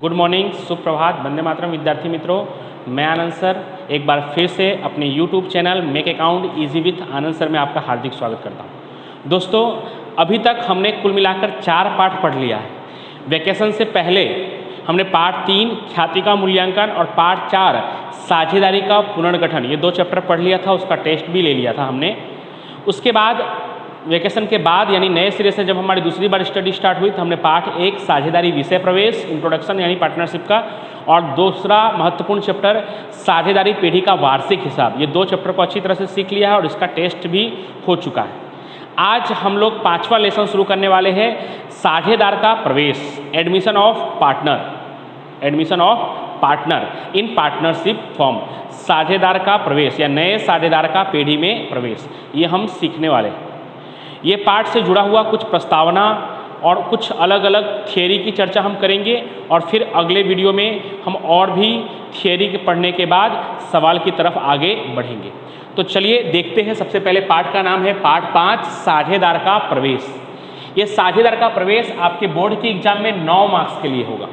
Good morning, सुप्रभात, वंदे मातरम विद्यार्थी मित्रों। मैं आनंद सर एक बार फिर से अपने YouTube channel make account easy with Anand sir में आपका हार्दिक स्वागत करता हूं। दोस्तों, अभी तक हमने कुल मिलाकर 4 पाठ पढ़ लिया है। वैकेशन से पहले हमने पार्ट 3 ख्याति का मूल्यांकन और पार्ट 4 साझेदारी का पुनर्गठन, ये 2 चैप्टर पढ़ लिया था, उसका टेस्ट भी ले लिया था हमने। उसके बाद वैकेशन के बाद यानी नए सिरे से जब हमारी दूसरी बार स्टडी स्टार्ट हुई तो हमने पार्ट 1 साझेदारी विषय प्रवेश इंट्रोडक्शन यानी पार्टनरशिप का, और दूसरा महत्वपूर्ण चैप्टर साझेदारी पेढ़ी का वार्षिक हिसाब, ये 2 चैप्टर को अच्छी तरह से सीख लिया है और इसका टेस्ट भी हो चुका है। आज हम लोग 5वां लेसन शुरू करने वाले हैं, साझेदार का प्रवेश, admission of partner in partnership form, साझेदार का प्रवेश या नए साझेदार का पेढ़ी में प्रवेश, ये हम सीखने वाले हैं। ये पाठ से जुड़ा हुआ कुछ प्रस्तावना और कुछ अलग अलग थियरी की चर्चा हम करेंगे और फिर अगले वीडियो में हम और भी थियरी के पढ़ने के बाद सवाल की तरफ आगे बढ़ेंगे। तो चलिए देखते हैं। सबसे पहले पाठ का नाम है पाठ 5 साझेदार का प्रवेश। ये साझेदार का प्रवेश आपके बोर्ड के एग्जाम में 9 मार्क्स के लिए होगा।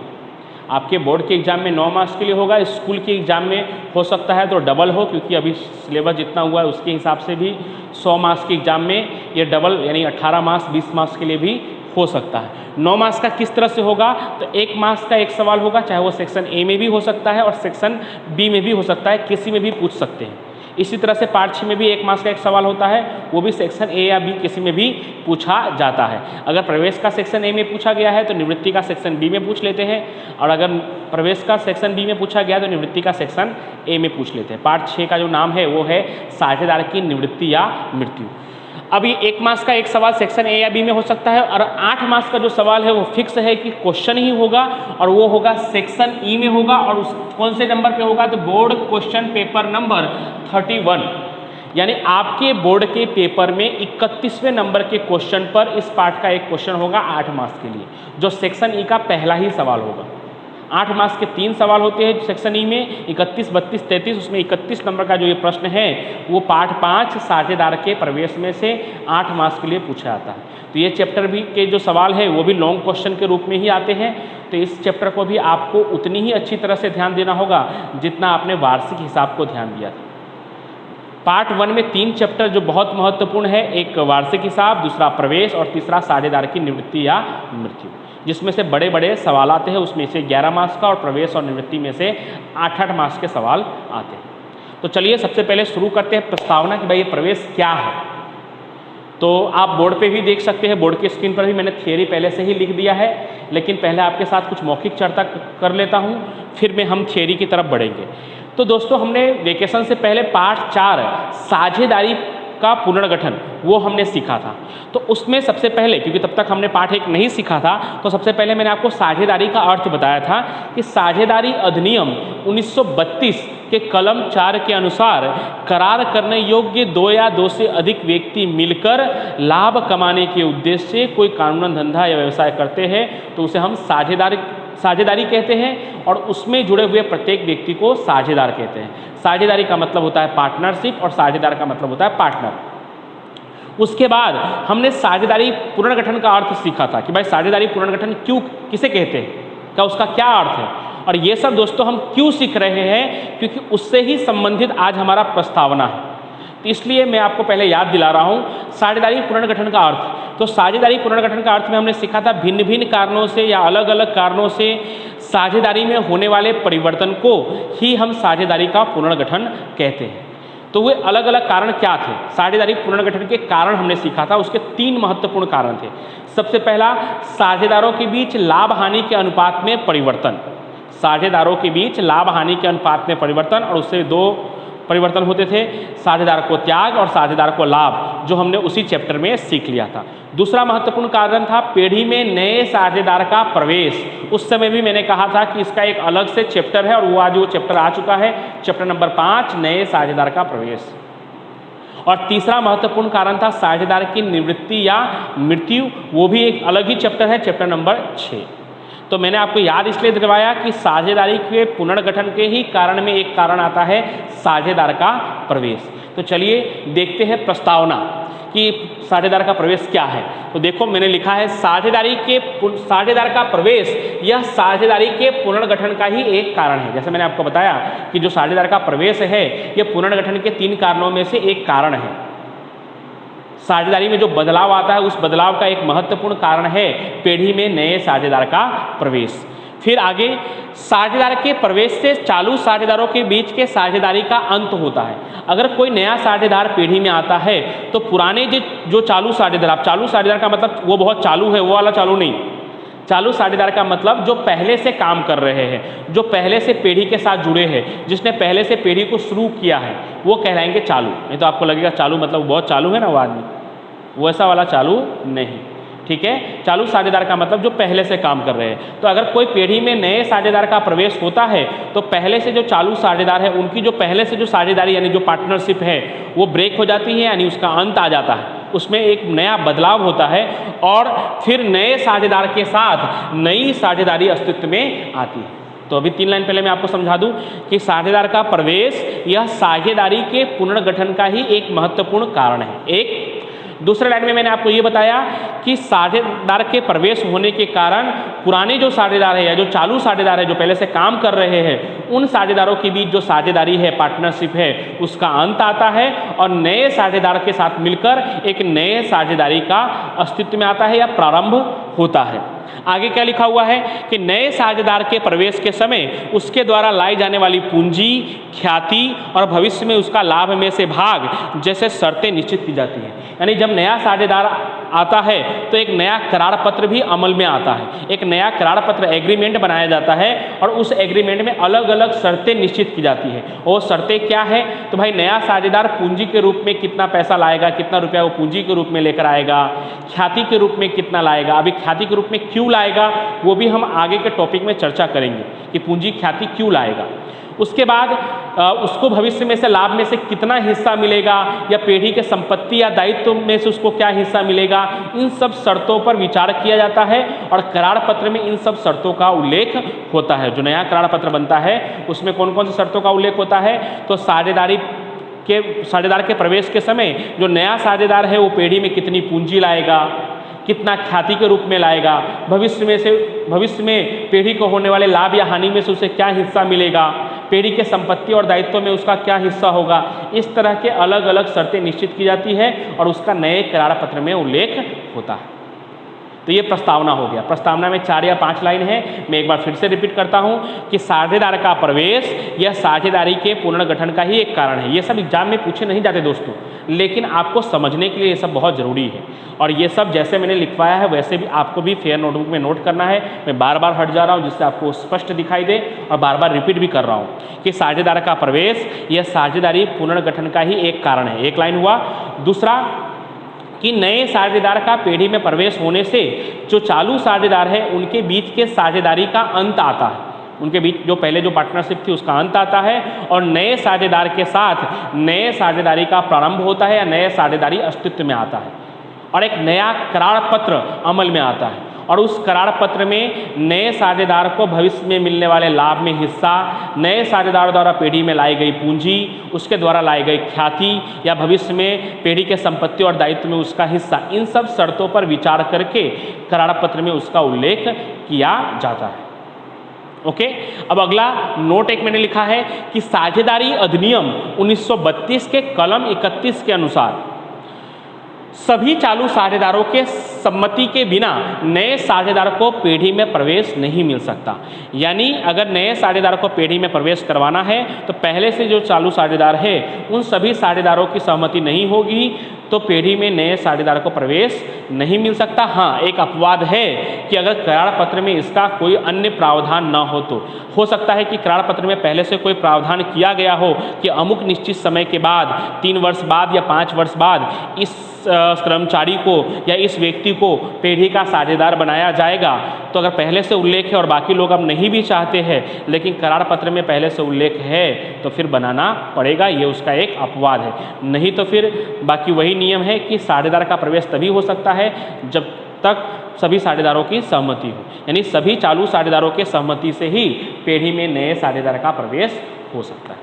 आपके बोर्ड के एग्जाम में 9 मार्क्स के लिए होगा। स्कूल के एग्जाम में हो सकता है तो डबल हो, क्योंकि अभी सिलेबस जितना हुआ है उसके हिसाब से भी 100 मार्क्स के एग्जाम में ये डबल यानी 18 मार्क्स 20 मार्क्स के लिए भी हो सकता है। 9 मार्क्स का किस तरह से होगा, तो 1 मार्क्स का एक सवाल होगा, चाहे वो सेक्शन ए में भी हो सकता है और सेक्शन बी में भी हो सकता है, किसी में भी पूछ सकते हैं। इसी तरह से पार्ट 6 में भी 1 मार्क्स का एक सवाल होता है, वो भी सेक्शन ए या बी किसी में भी पूछा जाता है। अगर प्रवेश का सेक्शन ए में पूछा गया है तो निवृत्ति का सेक्शन बी में पूछ लेते हैं, और अगर प्रवेश का सेक्शन बी में पूछा गया तो निवृत्ति का सेक्शन ए में पूछ लेते हैं। पार्ट 6 का जो नाम है वो है साझेदार की निवृत्ति या मृत्यु। अभी 1 मार्क्स का एक सवाल सेक्शन ए या बी में हो सकता है, और 8 मार्क्स का जो सवाल है वो फिक्स है कि क्वेश्चन ही होगा, और वो होगा सेक्शन ई में होगा, और उस कौन से नंबर पे होगा, तो बोर्ड क्वेश्चन पेपर नंबर 31, यानी आपके बोर्ड के पेपर में 31वें नंबर के क्वेश्चन पर इस पार्ट का एक क्वेश्चन होगा 8 मार्क्स के लिए, जो सेक्शन ई का पहला ही सवाल होगा। 8 मार्क्स के 3 सवाल होते हैं सेक्शन ई में, 31, 32, 33, उसमें 31 नंबर का जो ये प्रश्न है वो पार्ट 5 साझेदार के प्रवेश में से 8 मार्क्स के लिए पूछा जाता है। तो ये चैप्टर भी के जो सवाल है वो भी लॉन्ग क्वेश्चन के रूप में ही आते हैं, तो इस चैप्टर को भी आपको उतनी ही अच्छी तरह से ध्यान देना होगा जितना आपने वार्षिक हिसाब को ध्यान दिया था। पार्ट 1 में 3 चैप्टर जो बहुत महत्वपूर्ण है, एक वार्षिक हिसाब, दूसरा प्रवेश और तीसरा साझेदार की निवृत्ति या मृत्यु, जिसमें से बड़े बड़े सवाल आते हैं। उसमें से 11 मार्क्स का और प्रवेश और निवृत्ति में से 8-8 मार्क्स के सवाल आते हैं। तो चलिए सबसे पहले शुरू करते हैं प्रस्तावना कि भाई ये प्रवेश क्या है। तो आप बोर्ड पे भी देख सकते हैं, बोर्ड की स्क्रीन पर भी मैंने थियरी पहले से ही लिख दिया है, लेकिन पहले आपके साथ कुछ मौखिक चर्चा कर लेता हूँ, फिर में हम थियरी की तरफ बढ़ेंगे। तो दोस्तों, हमने वेकेशन से पहले पार्ट 4 साझेदारी का पुनर्गठन वो हमने सीखा था। तो उसमें सबसे पहले, क्योंकि तब तक हमने पाठ 1 नहीं सीखा था, तो सबसे पहले मैंने आपको साझेदारी का अर्थ बताया था कि साझेदारी अधिनियम 1932 के कलम 4 के अनुसार करार करने योग्य 2 या 2 से अधिक व्यक्ति मिलकर लाभ कमाने के उद्देश्य से कोई कानूनन धंधा या व्यवसाय करते हैं तो उसे हम साझेदारी कहते हैं, और उसमें जुड़े हुए प्रत्येक व्यक्ति को साझेदार कहते हैं। साझेदारी का मतलब होता है पार्टनरशिप और साझेदार का मतलब होता है पार्टनर। उसके बाद हमने साझेदारी पुनर्गठन का अर्थ सीखा था कि भाई साझेदारी पुनर्गठन किसे कहते हैं, क्या उसका क्या अर्थ है, और ये सब दोस्तों हम क्यों सीख रहे हैं, क्योंकि उससे ही संबंधित आज हमारा प्रस्तावना है। तो इसलिए मैं आपको पहले याद दिला रहा हूँ साझेदारी पुनर्गठन का अर्थ। तो साझेदारी पुनर्गठन का अर्थ में हमने सीखा था भिन्न भिन्न कारणों से या अलग अलग कारणों से साझेदारी में होने वाले परिवर्तन को ही हम साझेदारी का पुनर्गठन कहते हैं। तो वे अलग अलग कारण क्या थे, साझेदारी पुनर्गठन के कारण हमने सीखा था। उसके 3 महत्वपूर्ण कारण थे। सबसे पहला, साझेदारों के बीच लाभ हानि के अनुपात में परिवर्तन, साझेदारों के बीच लाभ हानि के अनुपात में परिवर्तन, और उससे 2 परिवर्तन होते थे, साझेदार को त्याग और साझेदार को लाभ, जो हमने उसी चैप्टर में सीख लिया था। दूसरा महत्वपूर्ण कारण था पेढ़ी में नए साझेदार का प्रवेश। उस समय भी मैंने कहा था कि इसका एक अलग से चैप्टर है, और वो आज वो चैप्टर आ चुका है, चैप्टर नंबर 5 नए साझेदार का प्रवेश। और तीसरा महत्वपूर्ण कारण था साझेदार की निवृत्ति या मृत्यु, वो भी एक अलग ही चैप्टर है, चैप्टर नंबर 6। तो मैंने आपको याद इसलिए दिलवाया कि साझेदारी के पुनर्गठन के ही कारण में एक कारण आता है साझेदार का प्रवेश। तो चलिए देखते हैं प्रस्तावना कि साझेदार का प्रवेश क्या है। तो देखो मैंने लिखा है साझेदार का प्रवेश यह साझेदारी के पुनर्गठन का ही एक कारण है। जैसे मैंने आपको बताया कि जो साझेदार का प्रवेश है यह पुनर्गठन के 3 कारणों में से एक कारण है। साझेदारी में जो बदलाव आता है उस बदलाव का एक महत्वपूर्ण कारण है पीढ़ी में नए साझेदार का प्रवेश। फिर आगे, साझेदार के प्रवेश से चालू साझेदारों के बीच के साझेदारी का अंत होता है। अगर कोई नया साझेदार पीढ़ी में आता है तो पुराने जो चालू साझेदार, चालू साझेदार का मतलब वो बहुत चालू है, वो वाला चालू नहीं। चालू साझेदार का मतलब जो पहले से काम कर रहे हैं, जो पहले से पीढ़ी के साथ जुड़े हैं, जिसने पहले से पीढ़ी को शुरू किया है, वो कहलाएंगे चालू। नहीं तो आपको लगेगा चालू मतलब बहुत चालू है ना वो आदमी, वो ऐसा वाला चालू नहीं। ठीक है, चालू साझेदार का मतलब जो पहले से काम कर रहे हैं। तो अगर कोई पीढ़ी में नए साझेदार का प्रवेश होता है तो पहले से जो चालू साझेदार है उनकी जो पहले से जो साझेदारी यानी जो पार्टनरशिप है वो ब्रेक हो जाती है, यानी उसका अंत आ जाता है, उसमें एक नया बदलाव होता है और फिर नए साझेदार के साथ नई साझेदारी अस्तित्व में आती है। तो अभी 3 लाइन पहले मैं आपको समझा दूं कि साझेदार का प्रवेश यह साझेदारी के पुनर्गठन का ही एक महत्वपूर्ण कारण है। एक दूसरे लाइन में मैंने आपको ये बताया कि साझेदार के प्रवेश होने के कारण पुराने जो साझेदार है या जो चालू साझेदार है जो पहले से काम कर रहे हैं उन साझेदारों के बीच जो साझेदारी है, पार्टनरशिप है, उसका अंत आता है और नए साझेदार के साथ मिलकर एक नए साझेदारी का अस्तित्व में आता है या प्रारंभ होता है। आगे क्या लिखा हुआ है कि नए साझेदार के प्रवेश के समय उसके द्वारा लाई जाने वाली पूंजी, ख्याति और भविष्य में उसका लाभ में से भाग जैसे शर्तें निश्चित की जाती हैं। यानी जब नया साझेदार आता है तो एक नया करार पत्र भी अमल में आता है, एक नया करार पत्र एग्रीमेंट बनाया जाता है और उस एग्रीमेंट में अलग अलग शर्तें निश्चित की जाती है। और शर्तें क्या है, तो भाई नया साझेदार पूंजी के रूप में कितना पैसा लाएगा, कितना रुपया वो पूंजी के रूप में लेकर आएगा, ख्याति के रूप में कितना लाएगा। अभी ख्याति के रूप में क्यों लाएगा वो भी हम आगे के टॉपिक में चर्चा करेंगे कि पूंजी ख्याति क्यों लाएगा। उसके बाद उसको भविष्य में से लाभ में से कितना हिस्सा मिलेगा या पीढ़ी के संपत्ति या दायित्व में से उसको क्या हिस्सा मिलेगा, इन सब शर्तों पर विचार किया जाता है और करार पत्र में इन सब शर्तों का उल्लेख होता है। जो नया करार पत्र बनता है उसमें कौन कौन सी शर्तों का उल्लेख होता है, तो साझेदार के प्रवेश के समय जो नया साझेदार है वो पीढ़ी में कितनी पूंजी लाएगा, कितना ख्याति के रूप में लाएगा, भविष्य में पीढ़ी को होने वाले लाभ या हानि में से उसे क्या हिस्सा मिलेगा, पीढ़ी के संपत्ति और दायित्व में उसका क्या हिस्सा होगा। इस तरह के अलग अलग शर्तें निश्चित की जाती है और उसका नए करार पत्र में उल्लेख होता है। तो ये प्रस्तावना हो गया। प्रस्तावना में 4 या 5 लाइन है। मैं एक बार फिर से रिपीट करता हूँ कि साझेदार का प्रवेश यह साझेदारी के पुनर्गठन का ही एक कारण है। ये सब एग्जाम में पूछे नहीं जाते दोस्तों, लेकिन आपको समझने के लिए ये सब बहुत ज़रूरी है। और ये सब जैसे मैंने लिखवाया है वैसे भी आपको भी फेयर नोटबुक में नोट करना है। मैं बार बार हट जा रहा हूँ जिससे आपको स्पष्ट दिखाई दे और बार बार रिपीट भी कर रहा हूँ कि साझेदार का प्रवेश यह साझेदारी पुनर्गठन का ही एक कारण है। एक लाइन हुआ। दूसरा कि नए साझेदार का पीढ़ी में प्रवेश होने से जो चालू साझेदार है उनके बीच के साझेदारी का अंत आता है, उनके बीच जो पहले जो पार्टनरशिप थी उसका अंत आता है और नए साझेदार के साथ नए साझेदारी का प्रारंभ होता है या नए साझेदारी अस्तित्व में आता है और एक नया करार पत्र अमल में आता है और उस करार पत्र में नए साझेदार को भविष्य में मिलने वाले लाभ में हिस्सा, नए साझेदार द्वारा पीढ़ी में लाई गई पूंजी, उसके द्वारा लाई गई ख्याति या भविष्य में पीढ़ी के संपत्ति और दायित्व में उसका हिस्सा, इन सब शर्तों पर विचार करके करार पत्र में उसका उल्लेख किया जाता है। ओके, अब अगला नोट एक मैंने लिखा है कि साझेदारी अधिनियम 1932 के कलम 31 के अनुसार सभी चालू साझेदारों के सम्मति के बिना नए साझेदार को पीढ़ी में प्रवेश नहीं मिल सकता। यानी अगर नए साझेदार को पीढ़ी में प्रवेश करवाना है तो पहले से जो चालू साझेदार है उन सभी साझेदारों की सहमति नहीं होगी तो पीढ़ी में नए साझेदार को प्रवेश नहीं मिल सकता। हाँ, एक अपवाद है कि अगर करार पत्र में इसका कोई अन्य प्रावधान न हो सकता है कि करार पत्र में पहले से कोई प्रावधान किया गया हो कि अमुक निश्चित समय के बाद 3 वर्ष बाद या 5 वर्ष बाद इस कर्मचारी को या इस व्यक्ति को पीढ़ी का साझेदार बनाया जाएगा। तो अगर पहले से उल्लेख है और बाकी लोग अब नहीं भी चाहते हैं लेकिन करार पत्र में पहले से उल्लेख है तो फिर बनाना पड़ेगा, ये उसका एक अपवाद है। नहीं तो फिर बाकी वही नियम है कि साझेदार का प्रवेश तभी हो सकता है जब तक सभी साझेदारों की सहमति हो, यानी सभी चालू साझेदारों के सहमति से ही पीढ़ी में नए साझेदार का प्रवेश हो सकता है।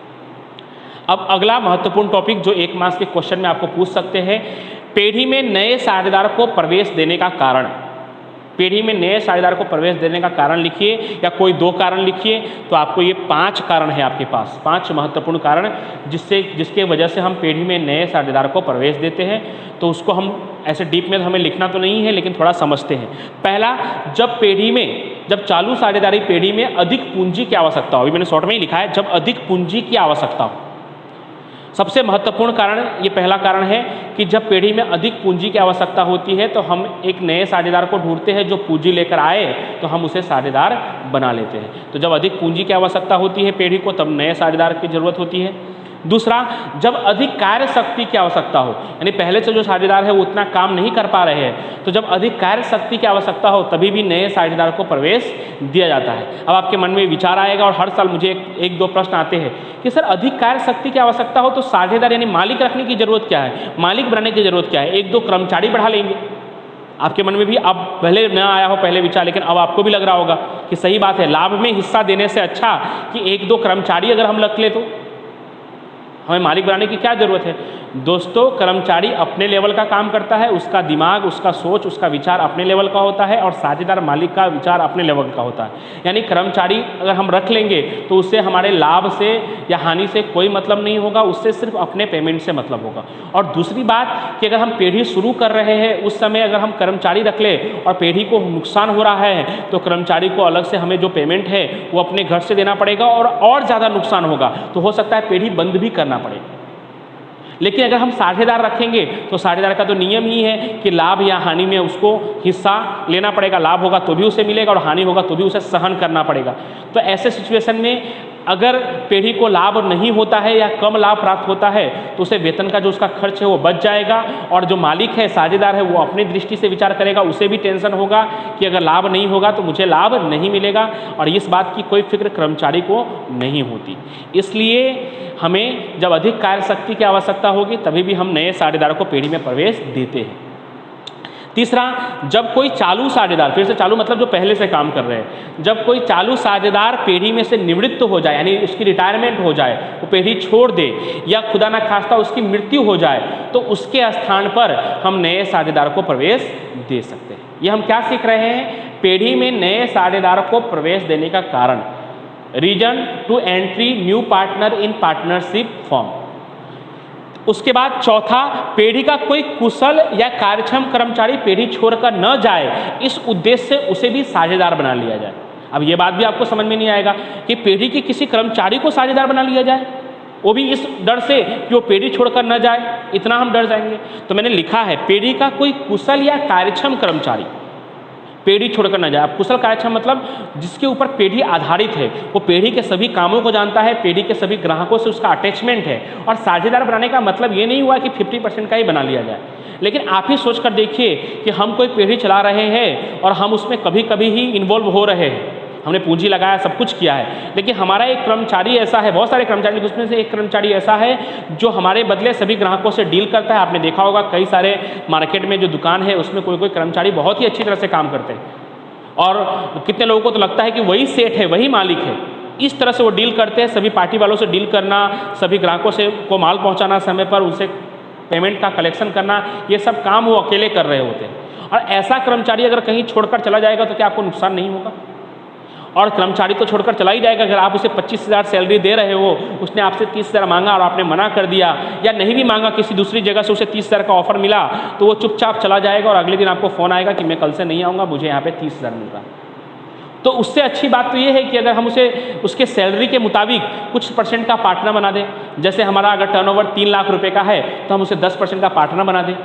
अब अगला महत्वपूर्ण टॉपिक जो 1 मार्क्स के क्वेश्चन में आपको पूछ सकते हैं, पीढ़ी में नए साझेदार को प्रवेश देने का कारण, पीढ़ी में नए साझेदार को प्रवेश देने का कारण लिखिए या कोई 2 कारण लिखिए। तो आपको ये 5 कारण है आपके पास, 5 महत्वपूर्ण कारण जिसके वजह से हम पीढ़ी में नए साझेदार को प्रवेश देते हैं। तो उसको हम ऐसे डीप में हमें लिखना तो नहीं है, लेकिन थोड़ा समझते हैं। पहला, जब चालू साझेदारी पीढ़ी में अधिक पूंजी की आवश्यकता हो, अभी मैंने शॉर्ट में ही लिखा है, जब अधिक पूंजी की आवश्यकता हो। सबसे महत्वपूर्ण कारण ये पहला कारण है कि जब पीढ़ी में अधिक पूंजी की आवश्यकता होती है तो हम एक नए साझेदार को ढूंढते हैं जो पूंजी लेकर आए, तो हम उसे साझेदार बना लेते हैं। तो जब अधिक पूंजी की आवश्यकता होती है पीढ़ी को, तब नए साझेदार की जरूरत होती है। दूसरा, जब अधिक कार्य शक्ति की आवश्यकता हो, यानी पहले से जो साझेदार है वो उतना काम नहीं कर पा रहे हैं, तो जब अधिक कार्य शक्ति की आवश्यकता हो तभी भी नए साझेदार को प्रवेश दिया जाता है। अब आपके मन में विचार आएगा, और हर साल मुझे एक दो प्रश्न आते हैं कि सर अधिक कार्य शक्ति की आवश्यकता हो तो साझेदार यानी मालिक रखने की जरूरत क्या है, मालिक बनाने की जरूरत क्या है, 1-2 कर्मचारी बढ़ा लेंगे। आपके मन में भी अब पहले न आया हो पहले विचार, लेकिन अब आपको भी लग रहा होगा कि सही बात है, लाभ में हिस्सा देने से अच्छा कि 1-2 कर्मचारी अगर हम रख ले तो हमें मालिक बनाने की क्या जरूरत है। दोस्तों, कर्मचारी अपने लेवल का काम करता है, उसका दिमाग, उसका सोच, उसका विचार अपने लेवल का होता है, और साझेदार मालिक का विचार अपने लेवल का होता है। यानी कर्मचारी अगर हम रख लेंगे तो उससे हमारे लाभ से या हानि से कोई मतलब नहीं होगा, उससे सिर्फ अपने पेमेंट से मतलब होगा। और दूसरी बात कि अगर हम पीढ़ी शुरू कर रहे हैं उस समय अगर हम कर्मचारी रख ले और पीढ़ी को नुकसान हो रहा है तो कर्मचारी को अलग से हमें जो पेमेंट है वो अपने घर से देना पड़ेगा, और ज़्यादा नुकसान होगा तो हो सकता है पीढ़ी बंद भी करना पड़ेगा। लेकिन अगर हम साझेदार रखेंगे तो साझेदार का तो नियम ही है कि लाभ या हानि में उसको हिस्सा लेना पड़ेगा, लाभ होगा तो भी उसे मिलेगा और हानि होगा तो भी उसे सहन करना पड़ेगा। तो ऐसे सिचुएशन में अगर पीढ़ी को लाभ नहीं होता है या कम लाभ प्राप्त होता है तो उसे वेतन का जो उसका खर्च है वो बच जाएगा, और जो मालिक है साझेदार है वो अपनी दृष्टि से विचार करेगा, उसे भी टेंशन होगा कि अगर लाभ नहीं होगा तो मुझे लाभ नहीं मिलेगा, और इस बात की कोई फिक्र कर्मचारी को नहीं होती। इसलिए हमें जब अधिक कार्य शक्ति की आवश्यकता होगी तभी भी हम नए साझेदार को पीढ़ी में प्रवेश देते हैं। तीसरा, जब कोई चालू साझेदार, फिर से चालू मतलब जो पहले से काम कर रहे हैं, जब कोई चालू साझेदार पीढ़ी में से निवृत्त हो जाए यानी उसकी रिटायरमेंट हो जाए, वो पीढ़ी छोड़ दे या खुदा ना खास्ता उसकी मृत्यु हो जाए तो उसके स्थान पर हम नए साझेदार को प्रवेश दे सकते हैं। ये हम क्या सीख रहे हैं, पीढ़ी में नए साझेदार को प्रवेश देने का कारण, reason to entry new partner in partnership form. उसके बाद चौथा, पीढ़ी का कोई कुशल या कार्यक्षम कर्मचारी पीढ़ी छोड़कर न जाए, इस उद्देश्य से उसे भी साझेदार बना लिया जाए। अब ये बात भी आपको समझ में नहीं आएगा कि पीढ़ी के किसी कर्मचारी को साझेदार बना लिया जाए, वो भी इस डर से कि वो पीढ़ी छोड़कर न जाए, इतना हम डर जाएंगे। तो मैंने लिखा है पीढ़ी का कोई कुशल या कार्यक्षम कर्मचारी पीढ़ी छोड़कर न जाए। अब कुशल कार्यक्षम मतलब जिसके ऊपर पीढ़ी आधारित है, वो पीढ़ी के सभी कामों को जानता है, पीढ़ी के सभी ग्राहकों से उसका अटैचमेंट है। और साझेदार बनाने का मतलब ये नहीं हुआ कि 50% का ही बना लिया जाए, लेकिन आप ही सोच कर देखिए कि हम कोई पीढ़ी चला रहे हैं और हम उसमें कभी कभी ही इन्वॉल्व हो रहे हैं, हमने पूंजी लगाया, सब कुछ किया है, लेकिन हमारा एक कर्मचारी ऐसा है, बहुत सारे कर्मचारी, उसमें से एक कर्मचारी ऐसा है जो हमारे बदले सभी ग्राहकों से डील करता है। आपने देखा होगा कई सारे मार्केट में जो दुकान है उसमें कोई कोई कर्मचारी बहुत ही अच्छी तरह से काम करते हैं, और कितने लोगों को तो लगता है कि वही सेठ है, वही मालिक है। इस तरह से वो डील करते हैं, सभी पार्टी वालों से डील करना, सभी ग्राहकों से को माल पहुँचाना, समय पर उनसे पेमेंट का कलेक्शन करना, ये सब काम वो अकेले कर रहे होते हैं। और ऐसा कर्मचारी अगर कहीं छोड़कर चला जाएगा तो क्या आपको नुकसान नहीं होगा? और कर्मचारी तो छोड़कर चला ही जाएगा, अगर आप उसे 25,000 सैलरी दे रहे हो, उसने आपसे 30,000 मांगा और आपने मना कर दिया, या नहीं भी मांगा, किसी दूसरी जगह से उसे 30,000 का ऑफर मिला, तो वो चुपचाप चला जाएगा और अगले दिन आपको फ़ोन आएगा कि मैं कल से नहीं आऊँगा, मुझे यहाँ पे 30,000 मिल रहा। तो उससे अच्छी बात तो ये है कि अगर हम उसे उसके सैलरी के मुताबिक कुछ % का पार्टनर बना दें, जैसे हमारा अगर टर्नओवर 3 लाख रुपए का है तो हम उसे 10% का पार्टनर बना दें,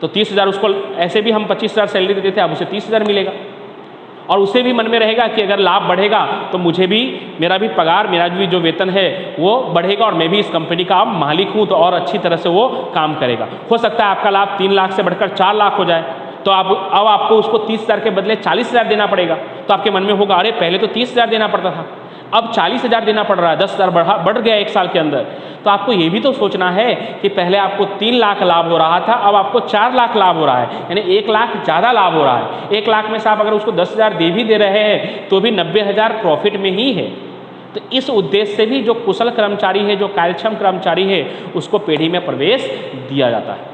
तो 30,000 उसको, ऐसे भी हम 25,000 सैलरी देते थे, अब उसे 30,000 मिलेगा, और उसे भी मन में रहेगा कि अगर लाभ बढ़ेगा तो मुझे भी, मेरा भी पगार, मेरा भी जो वेतन है वो बढ़ेगा, और मैं भी इस कंपनी का अब मालिक हूँ, तो और अच्छी तरह से वो काम करेगा। हो सकता है आपका लाभ 3 लाख से बढ़कर 4 लाख हो जाए, तो अब आपको उसको 30,000 के बदले 40,000 देना पड़ेगा। तो आपके मन में होगा, अरे पहले तो 30,000 देना पड़ता था, अब 40,000 देना पड़ रहा है, 10,000 बढ़ गया 1 साल के अंदर। तो आपको ये भी तो सोचना है कि पहले आपको 3 लाख लाभ हो रहा था, अब आपको 4 लाख लाभ हो रहा है, यानी 1 लाख ज़्यादा लाभ हो रहा है। 1 लाख में से आप अगर उसको 10,000 दे रहे हैं तो भी 90,000 प्रॉफिट में ही है। तो इस उद्देश्य से भी जो कुशल कर्मचारी है, जो कार्यक्षम कर्मचारी है, उसको पीढ़ी में प्रवेश दिया जाता है।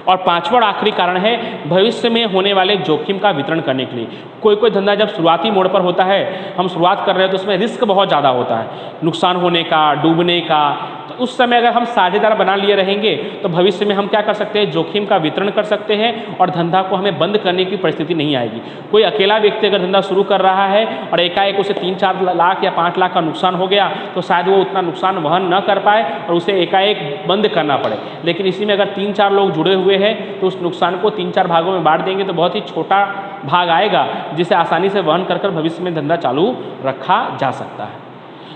और पांचवा और आखिरी कारण है भविष्य में होने वाले जोखिम का वितरण करने के लिए। कोई कोई धंधा जब शुरुआती मोड़ पर होता है, हम शुरुआत कर रहे हैं तो उसमें रिस्क बहुत ज़्यादा होता है, नुकसान होने का, डूबने का। तो उस समय अगर हम साझेदार बना लिए रहेंगे तो भविष्य में हम क्या कर सकते हैं, जोखिम का वितरण कर सकते हैं और धंधा को हमें बंद करने की परिस्थिति नहीं आएगी। कोई अकेला व्यक्ति अगर धंधा शुरू कर रहा है और एकाएक उसे 3-4 लाख या 5 लाख का नुकसान हो गया तो शायद वो उतना नुकसान वहन न कर पाए और उसे एकाएक बंद करना पड़े। लेकिन इसी में अगर 3-4 लोग जुड़े हुए हैं तो उस नुकसान को 3-4 भागों में बांट देंगे तो बहुत ही छोटा भाग आएगा जिसे आसानी से वहन कर भविष्य में धंधा चालू रखा जा सकता है।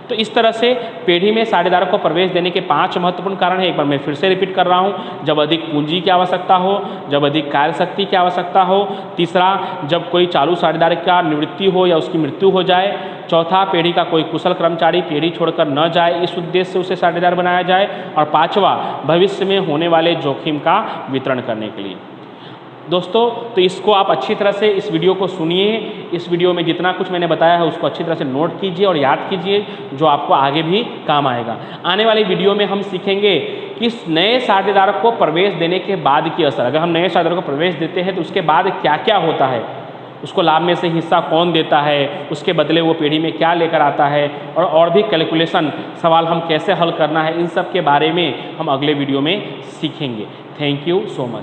तो इस तरह से पेढ़ी में साझेदारों को प्रवेश देने के 5 महत्वपूर्ण कारण है। एक बार मैं फिर से रिपीट कर रहा हूँ। जब अधिक पूंजी की आवश्यकता हो, जब अधिक कार्यशक्ति की आवश्यकता हो, तीसरा जब कोई चालू साझेदार का निवृत्ति हो या उसकी मृत्यु हो जाए, चौथा पेढ़ी का कोई कुशल कर्मचारी पेढ़ी छोड़कर न जाए, इस उद्देश्य से उसे साझेदार बनाया जाए, और पाँचवा भविष्य में होने वाले जोखिम का वितरण करने के लिए। दोस्तों, तो इसको आप अच्छी तरह से इस वीडियो को सुनिए। इस वीडियो में जितना कुछ मैंने बताया है उसको अच्छी तरह से नोट कीजिए और याद कीजिए, जो आपको आगे भी काम आएगा। आने वाली वीडियो में हम सीखेंगे कि नए साझेदार को प्रवेश देने के बाद की असर, अगर हम नए साझेदार को प्रवेश देते हैं तो उसके बाद क्या क्या होता है, उसको लाभ में से हिस्सा कौन देता है, उसके बदले वो पेढ़ी में क्या लेकर आता है, और भी कैलकुलेशन सवाल हम कैसे हल करना है, इन सब के बारे में हम अगले वीडियो में सीखेंगे। Thank you so much.